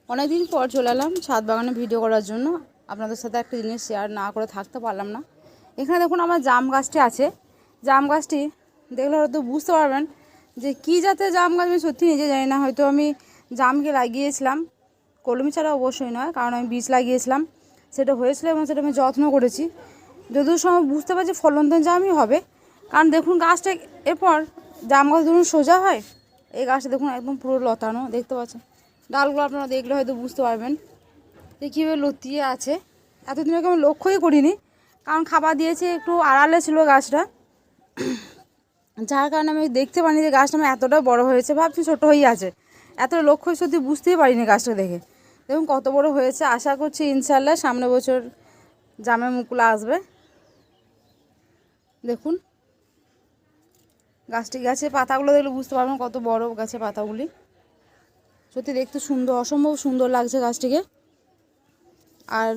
অনেক দিন পর চলে এলাম ছাদ বাগানে ভিডিও করার জন্য। আপনাদের সাথে একটা জিনিস শেয়ার না করে থাকতে পারলাম না। এখানে দেখুন আমার জাম গাছটি আছে। জাম গাছটি দেখলে হয়তো বুঝতে পারবেন যে কী জাতের জাম গাছ, আমি সত্যি নিজে জানি না। হয়তো আমি জামকে লাগিয়েছিলাম, কলমি ছাড়া অবশ্যই নয়, কারণ আমি বীজ লাগিয়েছিলাম, সেটা হয়েছিল এবং সেটা আমি যত্ন করেছি। যদিও সময় বুঝতে পারছি ফলনদার জামই হবে, কারণ দেখুন গাছটা এরপর জাম গাছ ধরুন সোজা হয়, এই গাছটা দেখুন একদম পুরো লতানো, দেখতে পাচ্ছেন ডালগুলো, আপনারা দেখলে হয়তো বুঝতে পারবেন যে কীভাবে লতিয়ে আছে। এতদিন আগে আমি লক্ষ্যই করিনি, কারণ খাবার দিয়েছে, একটু আড়ালে ছিল গাছটা, যার কারণে আমি দেখতে পারিনি যে গাছটা আমার এতটা বড় হয়েছে। ভাবছি ছোটো হয়েই আছে, এতটা লক্ষ্য সত্যি বুঝতেই পারিনি গাছটা দেখে। দেখুন কত বড় হয়েছে। আশা করছি ইনশাল্লাহ সামনে বছর জামের মুকুল আসবে। দেখুন গাছের পাতাগুলো দেখলে বুঝতে পারবেন কত বড় গাছের পাতাগুলি। সত্যি দেখতে সুন্দর, অসম্ভব সুন্দর লাগছে গাছটিকে। আর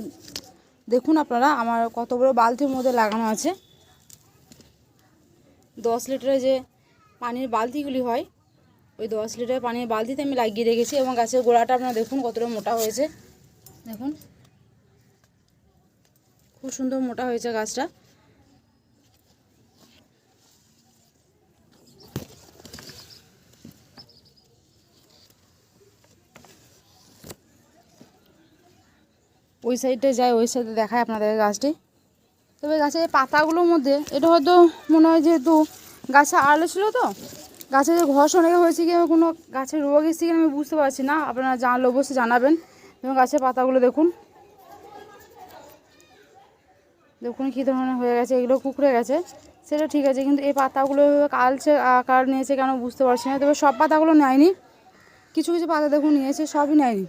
দেখুন আপনারা আমার কত বড় বালতির মধ্যে লাগানো আছে। 10 লিটারের যে পানির বালতিগুলি হয়, ওই 10 লিটার পানির বালতিতে আমি লাগিয়ে রেখেছি। এবং গাছের গোড়াটা আপনারা দেখুন কতটা মোটা হয়েছে। দেখুন খুব সুন্দর মোটা হয়েছে গাছটা। ওই সাইডে যাই, ওই সাইডে দেখায় আপনাদের গাছটি। তবে গাছের পাতাগুলোর মধ্যে এটা হয়তো মনে হয় যেহেতু গাছে আড়ালে ছিল, তো গাছের যে ঘর্ষণ অনেক হয়েছে কি কোনো গাছের রোগ এসেছে কিনা আমি বুঝতে পারছি না। আপনারা জানলে অবশ্যই জানাবেন। এবং গাছের পাতাগুলো দেখুন, দেখুন কী ধরনের হয়ে গেছে, এগুলো কুকড়ে গেছে, সেটা ঠিক আছে, কিন্তু এই পাতাগুলো কালচে আকার নিয়েছে কেন বুঝতে পারছি না। তবে সব পাতাগুলো নেয়নি, কিছু কিছু পাতা দেখুন নিয়েছে, সবই নেয়নি।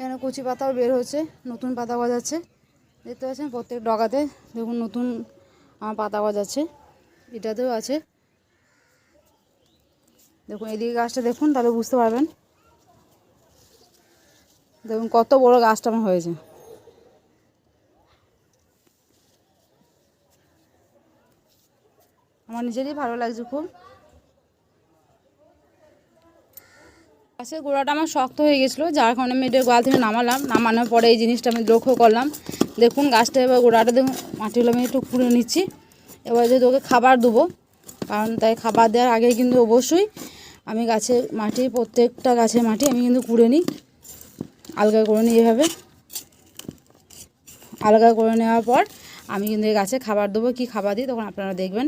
এখানে কচি পাতাও বের হচ্ছে, নতুন পাতা গজাচ্ছে, দেখতে পাচ্ছেন প্রত্যেক ডগাতে দেখুন নতুন পাতা গজাচ্ছে, এটাতেও আছে। দেখুন এদিকে গাছটা দেখুন, তাহলে বুঝতে পারবেন। দেখুন কত বড় গাছটা আমার হয়েছে। আমার নিজেরই ভালো লাগছে খুব। গাছের গোড়াটা আমার শক্ত হয়ে গেছিলো, যার কারণে আমি এটা গোড়া থেকে নামানোর পরে এই জিনিসটা আমি লক্ষ্য করলাম। দেখুন গাছটা এবার গোড়াটা দেখুন, মাটিগুলো আমি একটু খুঁড়ে নিচ্ছি। এবার যদি ওকে খাবার দেবো, কারণ তাই খাবার দেওয়ার আগে কিন্তু অবশ্যই আমি গাছের মাটি, প্রত্যেকটা গাছের মাটি আমি কিন্তু কুড়ে নিই, আলগা করে নিই। এভাবে আলগা করে নেওয়ার পর আমি কিন্তু এই গাছে খাবার দেবো। কী খাবার দিই তখন আপনারা দেখবেন।